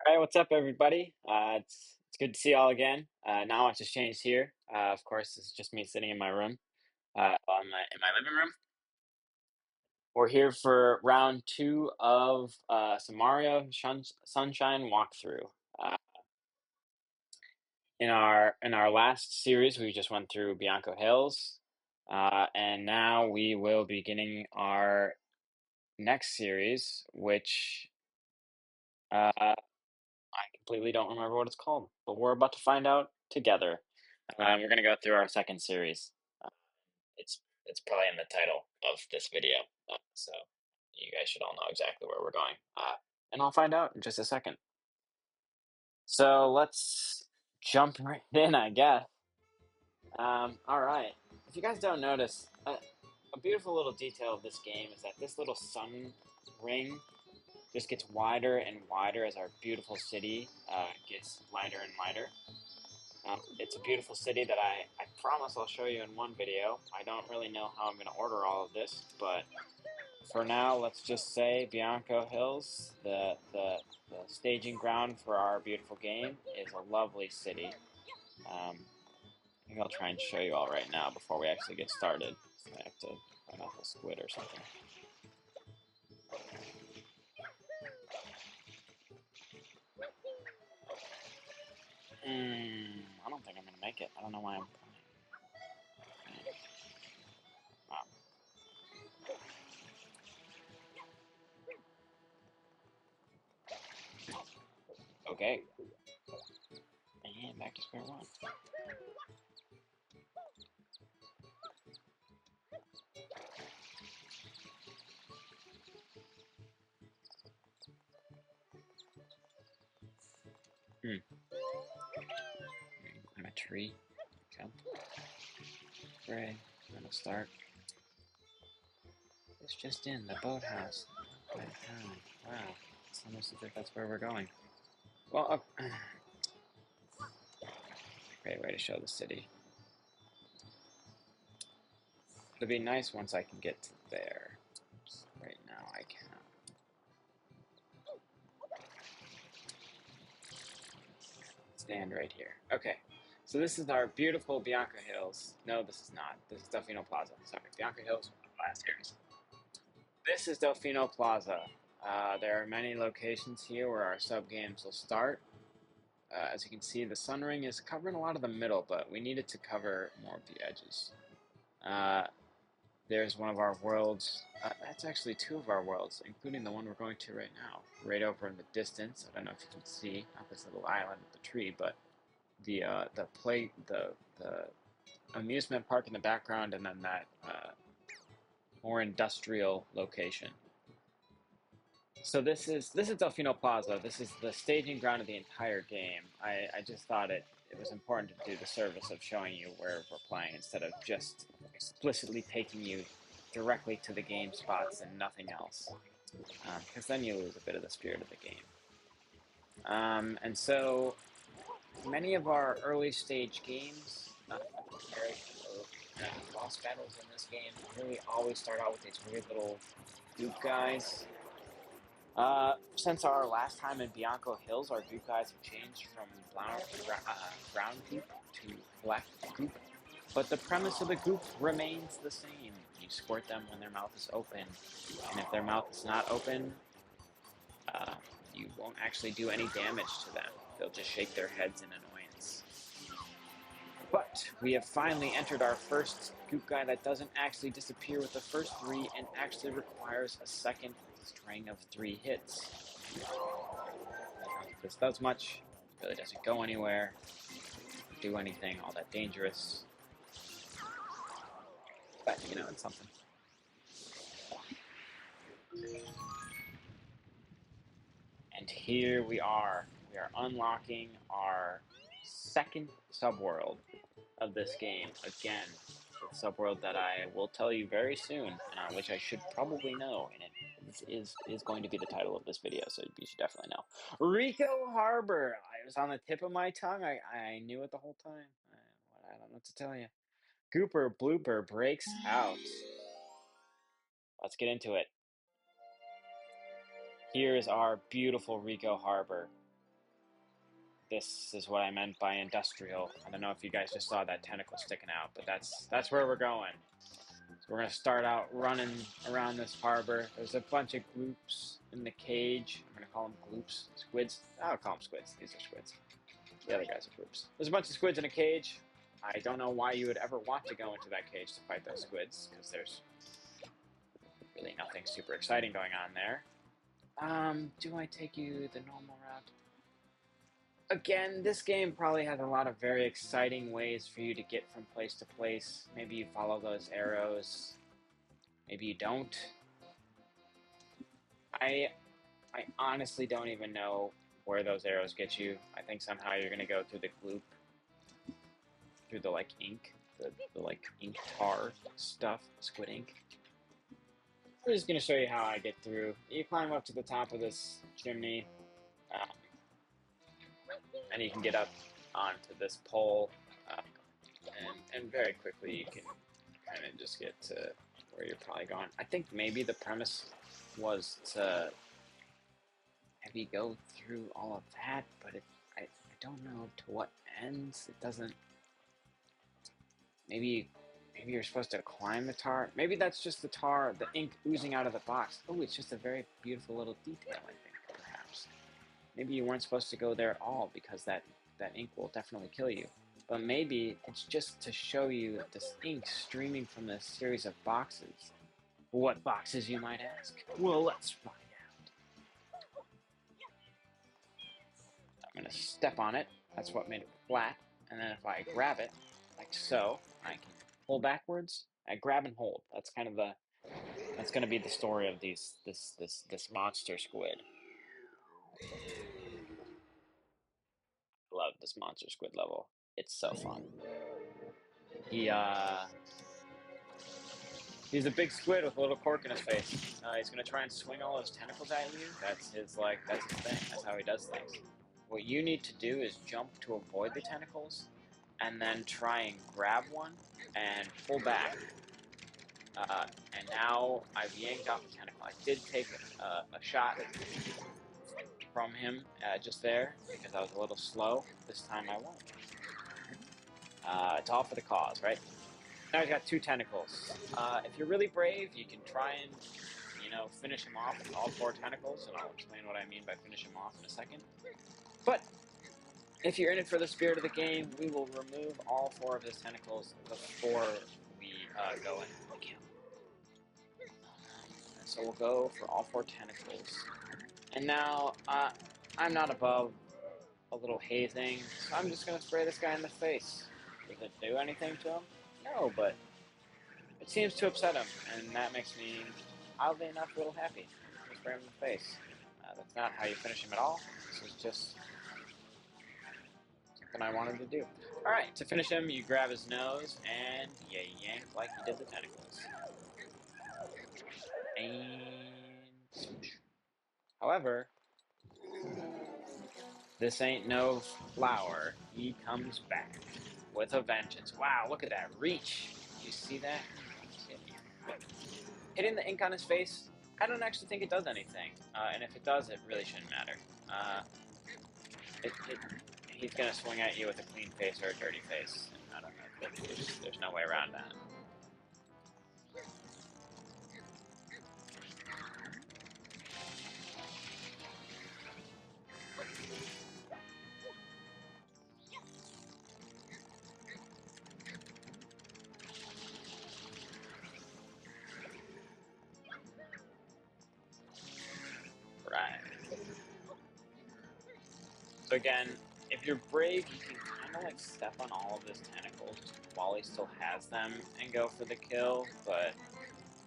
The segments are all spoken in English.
All right, what's up, everybody? It's good to see you all again. Not much has changed here. Of course, it's just me sitting in my room, in my living room. We're here for round two of some Mario Sunshine walkthrough. Uh, in our last series, we just went through Bianco Hills, and now we will be beginning our next series, which I completely don't remember what it's called, but we're about to find out together. We're gonna go through our second series. Uh, it's probably in the title of this video, so you guys should all know exactly where we're going. And I'll find out in just a second. So let's jump right in, I guess. All right. If you guys don't notice, a beautiful little detail of this game is that this little sun ring just gets wider and wider as our beautiful city gets lighter and lighter. It's a beautiful city that I promise I'll show you in one video. I don't really know how I'm going to order all of this, but for now, let's just say Bianco Hills, the staging ground for our beautiful game, is a lovely city. I think I'll try and show you all right now before we actually get started. So I have to run off a squid or something. I don't think I'm going to make it. I don't know why I'm playing. Wow. Okay. And back to square one. Climb a tree. Jump. Spray. I'm gonna start. It's just in the boathouse. By the town. Wow. It's almost as if that's where we're going. Well, great way to show the city. It'll be nice once I can get to there. Just right now I can't. Stand right here. Okay. So this is our beautiful Bianca Hills. No, this is not. This is Delfino Plaza. Sorry, Bianca Hills last series. This is Delfino Plaza. There are many locations here where our sub-games will start. As you can see, the sun ring is covering a lot of the middle, but we needed to cover more of the edges. There's one of our worlds. That's actually two of our worlds, including the one we're going to right now. Right over in the distance. I don't know if you can see, not this little island with the tree, but the amusement park in the background, and then that more industrial location. So this is Delfino Plaza. This is the staging ground of the entire game. I just thought it was important to do the service of showing you where we're playing instead of just explicitly taking you directly to the game spots and nothing else, because then you lose a bit of the spirit of the game. And so many of our early stage games, boss battles in this game, really always start out with these weird little goop guys. Since our last time in Bianco Hills, our goop guys have changed from brown goop to black goop. But the premise of the goop remains the same. You squirt them when their mouth is open, and if their mouth is not open, you won't actually do any damage to them. They'll just shake their heads in annoyance. But we have finally entered our first goop guy that doesn't actually disappear with the first three and actually requires a second string of 3 hits. If this does much, it really doesn't go anywhere, do anything all that dangerous. But, you know, it's something. And here we are. We are unlocking our second subworld of this game again. The subworld that I will tell you very soon, which I should probably know, and it is going to be the title of this video, so you should definitely know. Ricco Harbor. It was on the tip of my tongue. I knew it the whole time. I don't know what to tell you. Gooper Blooper breaks out. Let's get into it. Here is our beautiful Ricco Harbor. This is what I meant by industrial. I don't know if you guys just saw that tentacle sticking out, but that's where we're going. So we're gonna start out running around this harbor. There's a bunch of gloops in the cage. I'm gonna call them gloops. Squids. I'll call them squids. These are squids. The other guys are gloops. There's a bunch of squids in a cage. I don't know why you would ever want to go into that cage to fight those squids, because there's really nothing super exciting going on there. Do I take you the normal route? Again, this game probably has a lot of very exciting ways for you to get from place to place. Maybe you follow those arrows. Maybe you don't. I I honestly don't even know where those arrows get you. I think somehow you're gonna go through the gloop, through the like ink, the like ink tar stuff, squid ink. I'm just gonna show you how I get through. You climb up to the top of this chimney, um, and you can get up onto this pole, uh, and very quickly you can kind of just get to where you're probably going. I think maybe the premise was to have you go through all of that, but I don't know to what ends. It doesn't. Maybe maybe you're supposed to climb the tar. Maybe that's just the tar, the ink oozing out of the box. Oh, it's just a very beautiful little detail, I think, perhaps. Maybe you weren't supposed to go there at all because that ink will definitely kill you. But maybe it's just to show you this ink streaming from this series of boxes. What boxes, you might ask? Well, let's find out. I'm going to step on it. That's what made it flat. And then if I grab it, like so, I can pull backwards. I grab and hold. That's kind of the that's going to be the story of this monster squid. I love this monster squid level. It's so fun. He he's a big squid with a little cork in his face. He's gonna try and swing all those tentacles at you. That's his thing. That's how he does things. What you need to do is jump to avoid the tentacles, and then try and grab one and pull back. And now I've yanked off the tentacle. I did take a shot from him just there because I was a little slow. This time I won't. It's all for the cause, right? Now he's got two tentacles. If you're really brave, you can try and, finish him off with all four tentacles, and I'll explain what I mean by finish him off in a second. But if you're in it for the spirit of the game, we will remove all four of his tentacles before we go in for the kill. So we'll go for all four tentacles. And now, I'm not above a little hazing, so I'm just going to spray this guy in the face. Does it do anything to him? No, but it seems to upset him, and that makes me, oddly enough, a little happy. Just spray him in the face. That's not how you finish him at all. This is just something I wanted to do. Alright, to finish him, you grab his nose, and you yank like you did the tentacles. And swoosh. However, this ain't no flower. He comes back with a vengeance. Wow, look at that reach. You see that? Hitting the ink on his face, I don't actually think it does anything. And if it does, it really shouldn't matter. It, it, he's going to swing at you with a clean face or a dirty face. And I don't know. There's no way around that. Right. So again, if you're brave, you can kind of like step on all of his tentacles while he still has them and go for the kill. But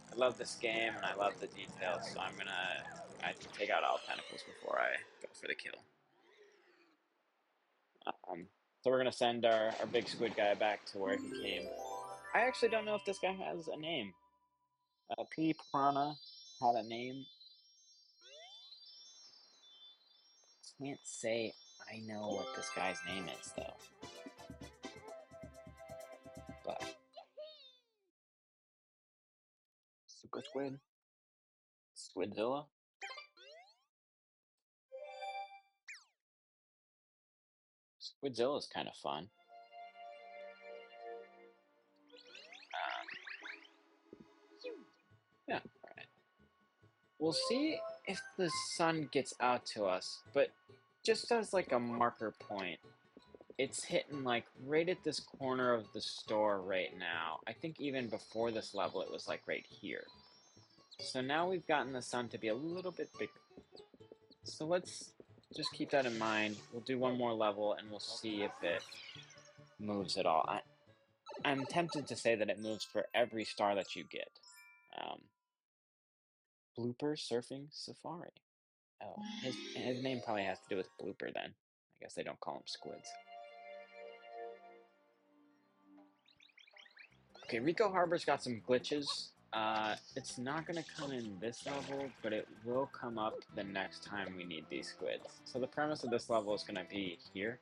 I love this game and I love the details, so I take out all tentacles before I go for the kill. So we're gonna send our big squid guy back to where he came. I actually don't know if this guy has a name. P. Piranha had a name. Can't say I know what this guy's name is though. But Super Squid, Squidzilla. Squidzilla is kind of fun. Yeah, all right. We'll see if the sun gets out to us, but just as like a marker point, it's hitting like right at this corner of the store right now. I think even before this level, it was like right here. So now we've gotten the sun to be a little bit big. So let's just keep that in mind. We'll do one more level and we'll see if it moves at all. I'm tempted to say that it moves for every star that you get. Um, Blooper Surfing Safari. Oh, his name probably has to do with Blooper then. I guess they don't call him Squids. Okay, Ricco Harbor's got some glitches. It's not going to come in this level, but it will come up the next time we need these squids. So the premise of this level is going to be here.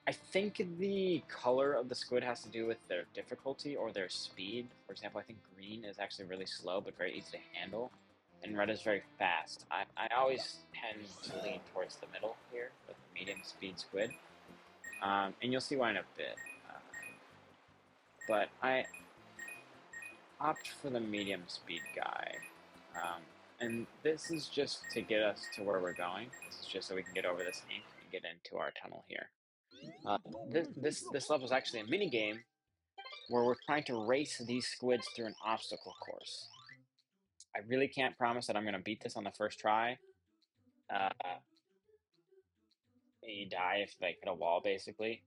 I think the color of the squid has to do with their difficulty or their speed. For example, I think green is actually really slow but very easy to handle, and red is very fast. I always tend to lean towards the middle here with the medium speed squid, and you'll see why in a bit. But I opt for the medium speed guy. And this is just to get us to where we're going. This is just so we can get over this ink and get into our tunnel here. This level is actually a mini game where we're trying to race these squids through an obstacle course. I really can't promise that I'm going to beat this on the first try. Uh, you die if they hit a wall, basically.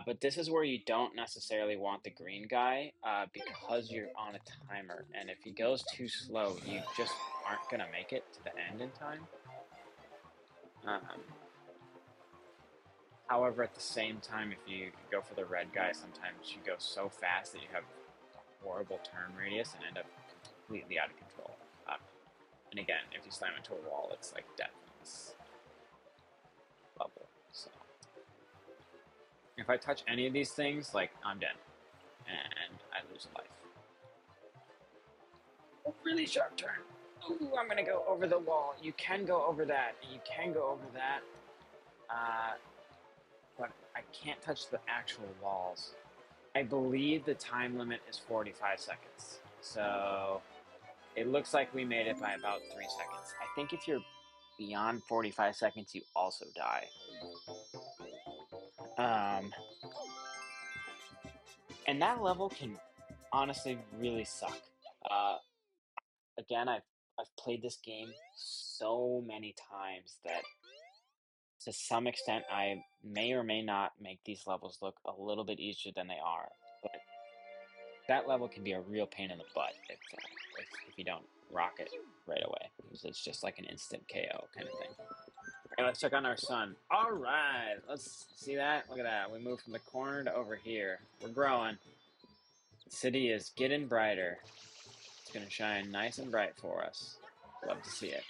But this is where you don't necessarily want the green guy because you're on a timer, and if he goes too slow, you just aren't going to make it to the end in time. Um, However, at the same time, if you go for the red guy, sometimes you go so fast that you have horrible turn radius and end up completely out of control. And again, if you slam into a wall, it's like death in this level. So if I touch any of these things, like I'm dead, and I lose a life. A really sharp turn. Ooh, I'm gonna go over the wall. You can go over that, and you can go over that. But I can't touch the actual walls. I believe the time limit is 45 seconds. So it looks like we made it by about 3 seconds. I think if you're beyond 45 seconds, you also die. Um, and that level can honestly really suck. Uh, again, I've played this game so many times that to some extent I may or may not make these levels look a little bit easier than they are. But that level can be a real pain in the butt if you don't rock it right away. Because it's just like an instant KO kind of thing. Okay, let's check on our sun. All right, let's see that. Look at that. We moved from the corner to over here. We're growing. The city is getting brighter. It's gonna shine nice and bright for us. Love to see it.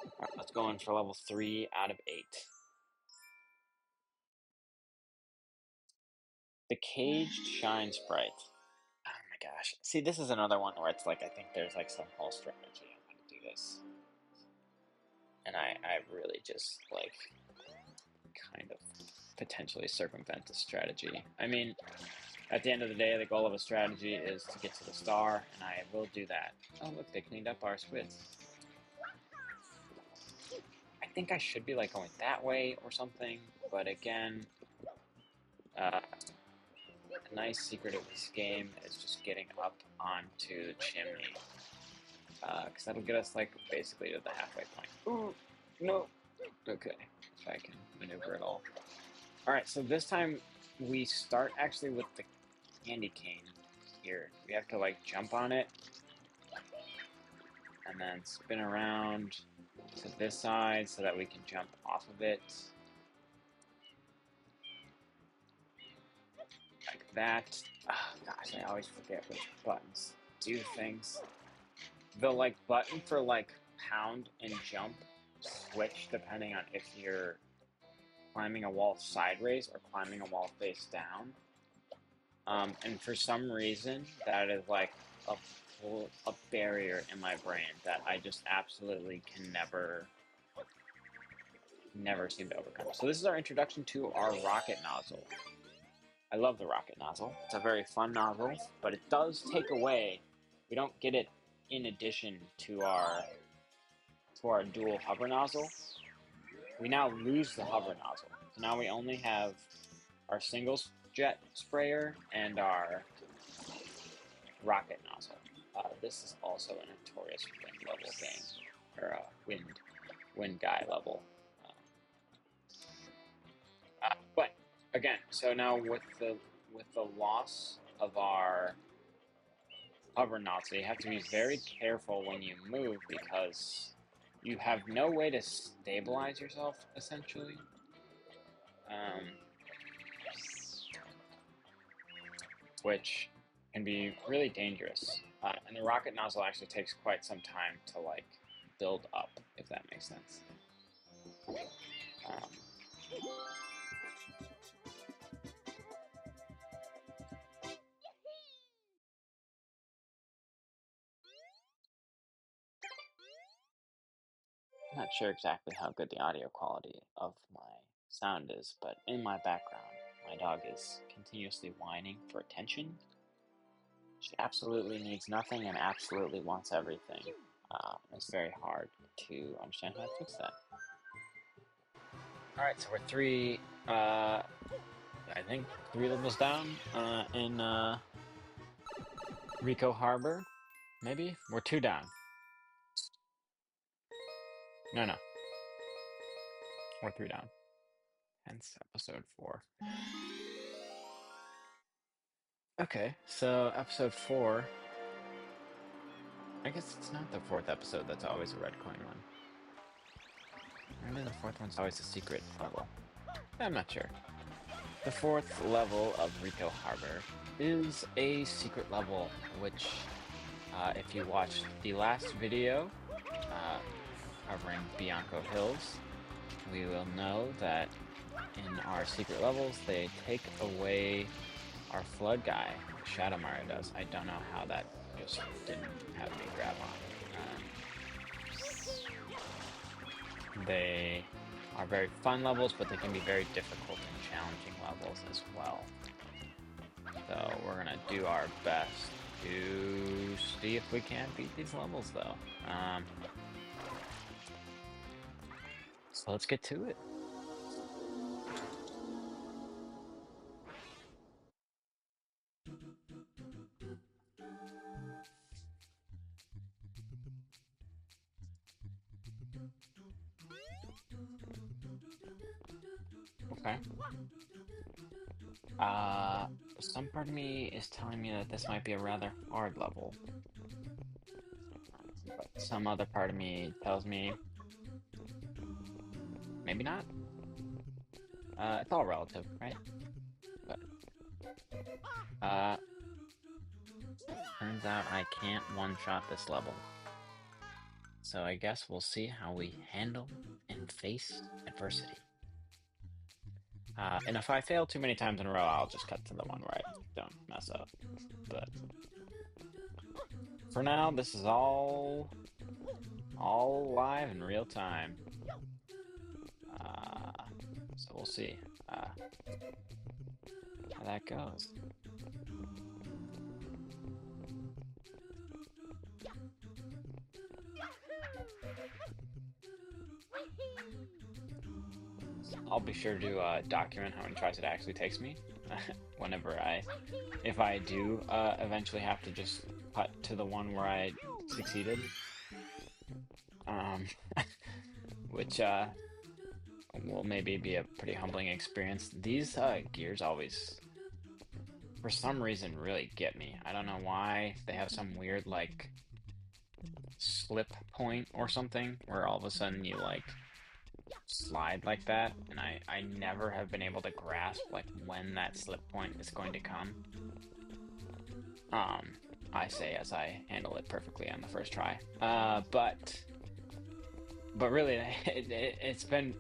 All right, let's go in for level 3 out of 8. The caged shine sprite. Oh my gosh. See, this is another one where it's like I think there's like some whole strategy on how to do this. And I really just like kind of potentially circumvent the strategy. I mean, at the end of the day, the goal of a strategy is to get to the star, and I will do that. Oh, look, they cleaned up our squids. I think I should be like going that way or something, but again, a nice secret of this game is just getting up onto the chimney, because that'll get us like basically to the halfway point. Ooh, no. Okay, if I can maneuver it all. All right, so this time we start actually with the candy cane here. We have to like jump on it and then spin around to this side so that we can jump off of it. Like that. Oh gosh, I always forget which buttons do things. The like button for like pound and jump switch depending on if you're climbing a wall sideways or climbing a wall face down. And for some reason, that is like a barrier in my brain that I just absolutely can never never seem to overcome. So this is our introduction to our rocket nozzle. I love the rocket nozzle. It's a very fun nozzle, but it does take away. We don't get it in addition to our dual hover nozzle. We now lose the hover nozzle. So now we only have our single jet sprayer and our rocket nozzle. This is also a notorious wind level game, or wind guy level. But again, so now with the loss of our hover nozzle, you have to be very careful when you move because you have no way to stabilize yourself essentially. Um, which can be really dangerous. And the rocket nozzle actually takes quite some time to like build up, if that makes sense. Um, I'm not sure exactly how good the audio quality of my sound is, but in my background, my dog is continuously whining for attention. She absolutely needs nothing and absolutely wants everything. It's very hard to understand how to fix that. All right, so we're I think three levels down in Ricco Harbor. Maybe we're two down. No, we're three down. Hence episode 4. Okay, so episode 4. I guess it's not the 4th episode that's always a red coin one. Maybe the 4th one's always a secret level. I'm not sure. The 4th level of Ricco Harbor is a secret level, which, if you watched the last video covering Bianco Hills, we will know that in our secret levels, they take away our flood guy. Shadow Mario does. I don't know how that just didn't have me grab on. They are very fun levels, but they can be very difficult and challenging levels as well. So we're gonna do our best to see if we can beat these levels, though. So let's get to it. Okay. Some part of me is telling me that this might be a rather hard level. But some other part of me tells me maybe not. It's all relative, right? But turns out I can't one-shot this level. So I guess we'll see how we handle and face adversity. And if I fail too many times in a row, I'll just cut to the one where I don't mess up. But for now, this is all live in real time. So we'll see how that goes. I'll be sure to document how many tries it actually takes me if I do eventually have to just cut to the one where I succeeded. Which will maybe be a pretty humbling experience. These gears always, for some reason, really get me. I don't know why. They have some weird, like, slip point or something, where all of a sudden you, like, slide like that, and I never have been able to grasp, like, when that slip point is going to come. I say as I handle it perfectly on the first try. But really, it's been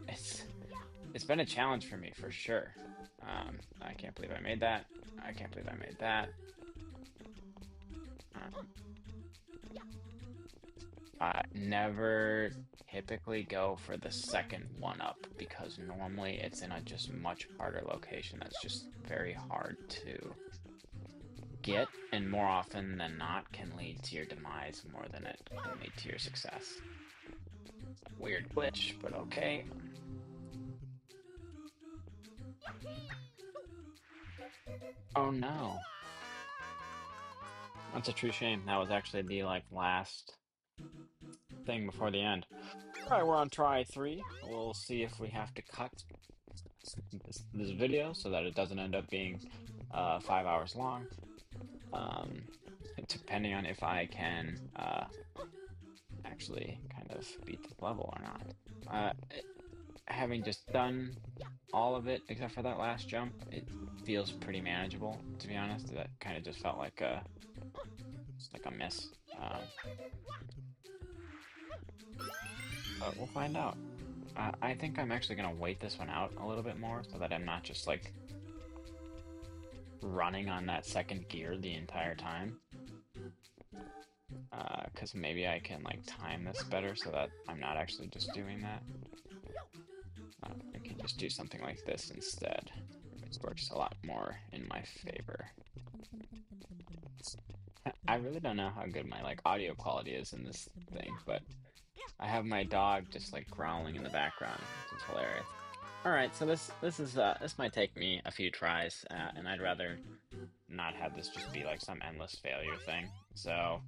a challenge for me for sure. I can't believe I made that. I can't believe I made that. Never typically go for the second one up because normally it's in a just much harder location that's just very hard to get, and more often than not can lead to your demise more than it can lead to your success. Weird glitch, but okay. Oh no. That's a true shame. That was actually the last thing before the end. Alright, we're on try 3. We'll see if we have to cut this video so that it doesn't end up being 5 hours long. Depending on if I can actually kind of beat the level or not. Having just done all of it except for that last jump, it feels pretty manageable, to be honest. That kind of just felt like a miss. But we'll find out. I think I'm actually gonna wait this one out a little bit more so that I'm not just like running on that second gear the entire time. Because maybe I can like time this better so that I'm not actually just doing that. I can just do something like this instead, which works a lot more in my favor. I really don't know how good my audio quality is in this thing, but I have my dog just growling in the background, which is hilarious. All right, so this might take me a few tries, and I'd rather not have this just be some endless failure thing. So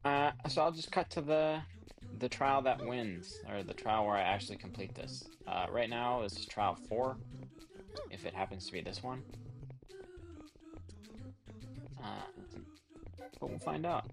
I'll just cut to the trial that wins, or the trial where I actually complete this. Right now this is trial 4, if it happens to be this one. But we'll find out.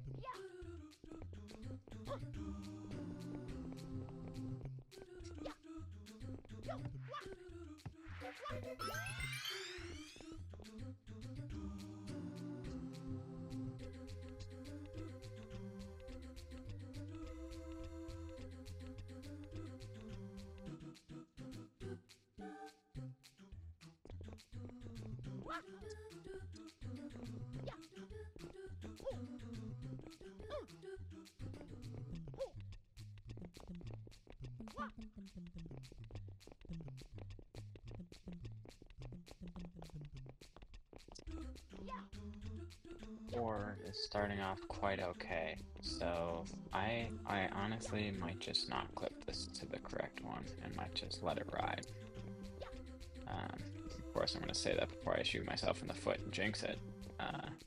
Or is starting off quite okay, so I honestly might just not clip this to the correct one and might just let it ride. Of course, I'm gonna say that before I shoot myself in the foot and jinx it,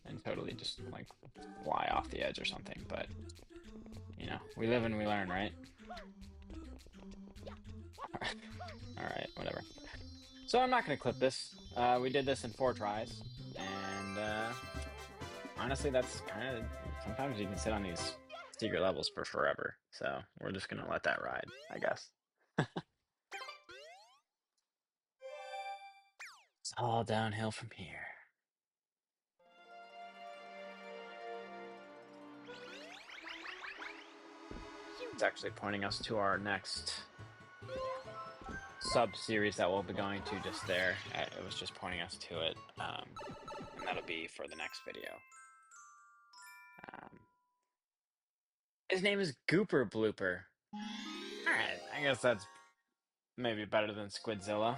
and totally just fly off the edge or something. But you know, we live and we learn, right? All right, whatever. So I'm not gonna clip this. We did this in 4 tries, and honestly, that's kind of, sometimes you can sit on these secret levels for forever. So we're just gonna let that ride, I guess. It's all downhill from here. It's actually pointing us to our next sub-series that we'll be going to just there. It was just pointing us to it, and that'll be for the next video. His name is Gooper Blooper. Alright, I guess that's maybe better than Squidzilla.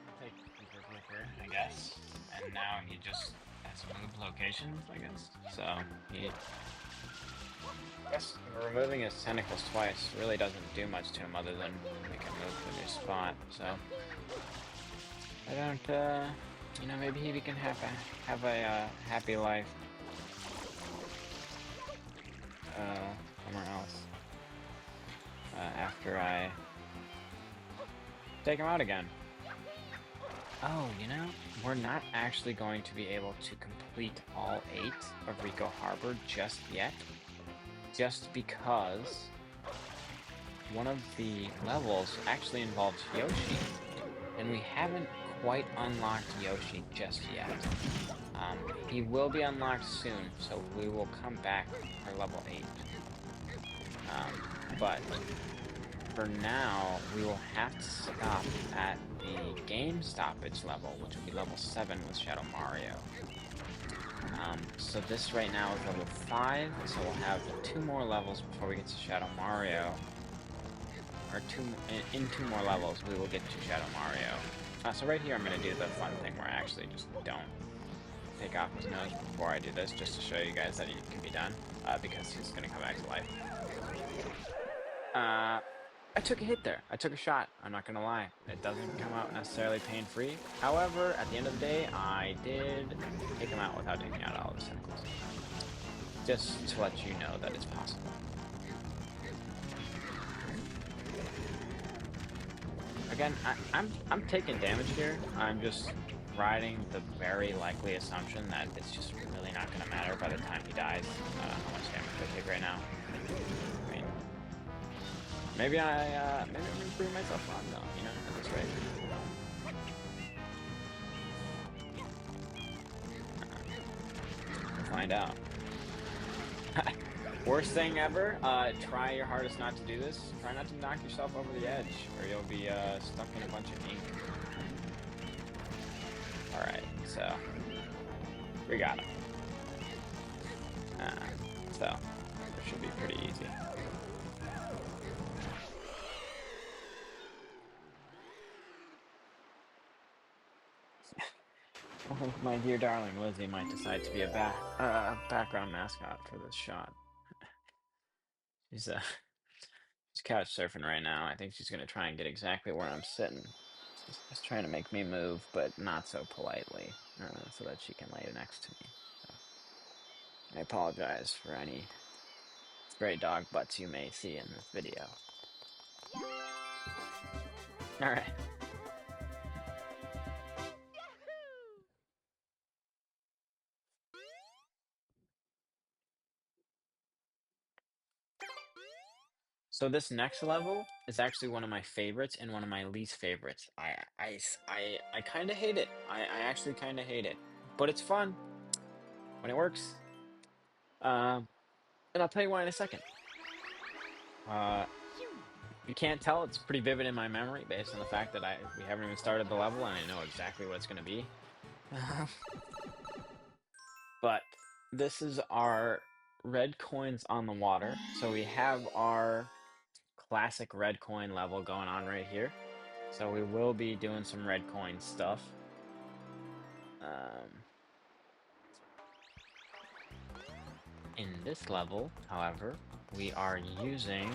I'll take Gooper Blooper, I guess. And now he just has moved locations, I guess. So, I guess removing his tentacles twice really doesn't do much to him other than make him move to a new spot. So, I don't, you know, maybe he can have a happy life somewhere else after I take him out again. Oh, you know, we're not actually going to be able to complete all 8 of Ricco Harbor just yet, just because one of the levels actually involves Yoshi, and we haven't quite unlocked Yoshi just yet. He will be unlocked soon, so we will come back for level 8. But for now, we will have to stop at the game stoppage level, which will be level 7 with Shadow Mario. So this right now is level 5, so we'll have 2 more levels before we get to Shadow Mario. Or in 2 more levels, we will get to Shadow Mario. So right here, I'm going to do the fun thing where I actually just don't take off his nose before I do this, just to show you guys that it can be done, because he's going to come back to life. I took a hit there. I took a shot. I'm not going to lie. It doesn't come out necessarily pain-free. However, at the end of the day, I did take him out without taking out all of his tentacles. Just to let you know that it's possible. Again, I'm taking damage here. I'm just riding the very likely assumption that it's just really not going to matter by the time he dies how much damage I take right now. I mean, maybe I'm going to prove myself wrong though, you know, at this rate. We'll find out. Worst thing ever, try your hardest not to do this. Try not to knock yourself over the edge, or you'll be stuck in a bunch of ink. Alright, so we got him. So it should be pretty easy. Oh, my dear darling Lizzie might decide to be a background mascot for this shot. She's she's couch surfing right now. I think she's gonna try and get exactly where I'm sitting. She's just trying to make me move, but not so politely, so that she can lay next to me. So I apologize for any stray dog butts you may see in this video. All right. So this next level is actually one of my favorites and one of my least favorites. I kind of hate it. I actually kind of hate it, but it's fun when it works. Um, and I'll tell you why in a second. Uh, you can't tell, it's pretty vivid in my memory based on the fact that we haven't even started the level and I know exactly what it's going to be. But this is our red coins on the water. So we have our classic red coin level going on right here. So we will be doing some red coin stuff. In this level, however, we are using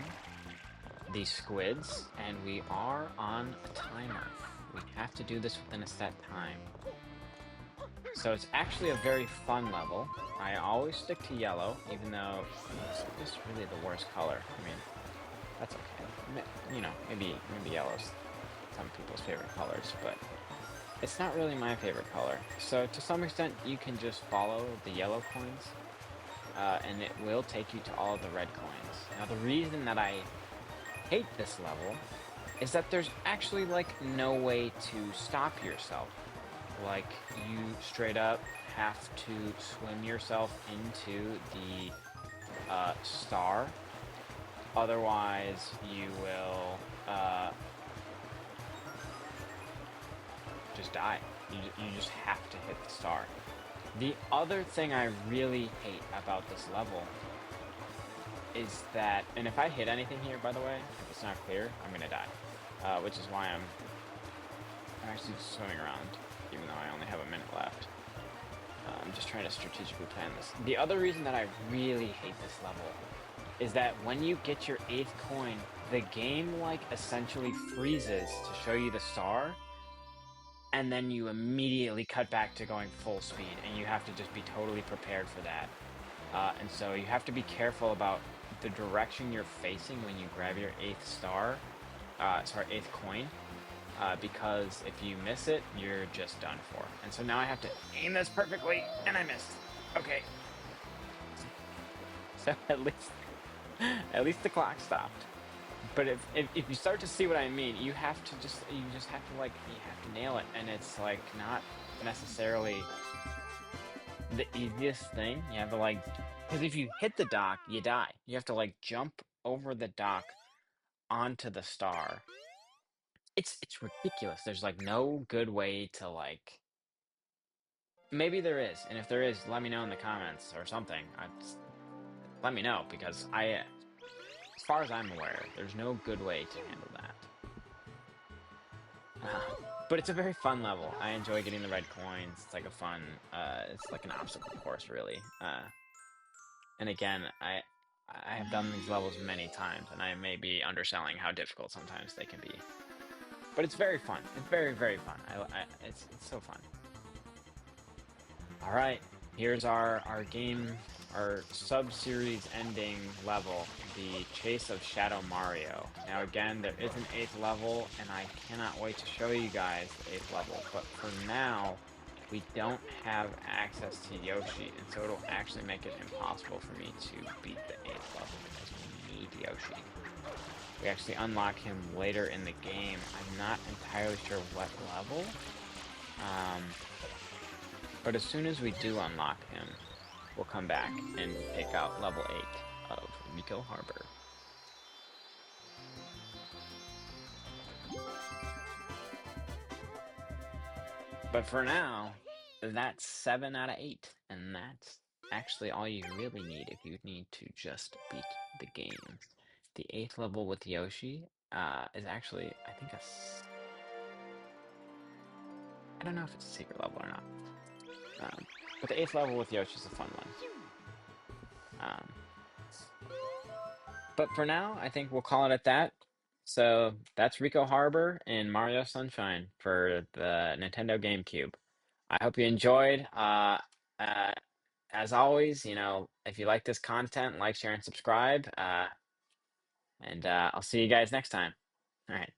these squids, and we are on a timer. We have to do this within a set time. So it's actually a very fun level. I always stick to yellow, even though it's just really the worst color. I mean, that's okay. You know, maybe yellow's some people's favorite colors, but it's not really my favorite color. So to some extent, you can just follow the yellow coins, and it will take you to all of the red coins. Now, the reason that I hate this level is that there's actually like no way to stop yourself. Like, you straight up have to swim yourself into the star. Otherwise, you will just die. You just have to hit the star. The other thing I really hate about this level is that, and if I hit anything here, by the way, if it's not clear, I'm gonna die. Which is why I'm actually just swimming around, even though I only have a minute left. I'm just trying to strategically plan this. The other reason that I really hate this level is that when you get your 8th coin, the game like essentially freezes to show you the star, and then you immediately cut back to going full speed, and you have to just be totally prepared for that. And so you have to be careful about the direction you're facing when you grab your 8th star, 8th coin, because if you miss it, you're just done for. And so now I have to aim this perfectly, and I missed. Okay. So at least the clock stopped. But if you start to see what I mean, you have to you have to nail it, and it's like not necessarily the easiest thing. You have to like, because if you hit the dock, you die. You have to like jump over the dock onto the star. It's ridiculous. There's like no good way to like Maybe there is, and if there is, let me know in the comments or something. Let me know because as far as I'm aware, there's no good way to handle that. But it's a very fun level. I enjoy getting the red coins. It's like a fun, it's like an obstacle course, really. And again, I have done these levels many times, and I may be underselling how difficult sometimes they can be. But it's very fun. It's very, very fun. It's so fun. All right, here's our game, our sub-series ending level, the Chase of Shadow Mario. Now again, there is an 8th level, and I cannot wait to show you guys the 8th level. But for now, we don't have access to Yoshi, and so it'll actually make it impossible for me to beat the 8th level because we need Yoshi. We actually unlock him later in the game. I'm not entirely sure what level. But as soon as we do unlock him, we'll come back and pick out level 8 of Ricco Harbor. But for now, that's 7 out of 8, and that's actually all you really need if you need to just beat the game. The 8th level with Yoshi is actually, I think, I don't know if it's a secret level or not. But the 8th level with Yoshi is a fun one. Um, But for now, I think we'll call it at that. So that's Ricco Harbor and Mario Sunshine for the Nintendo GameCube. I hope you enjoyed. Uh, as always, if you like this content, like, share, and subscribe. And I'll see you guys next time. All right.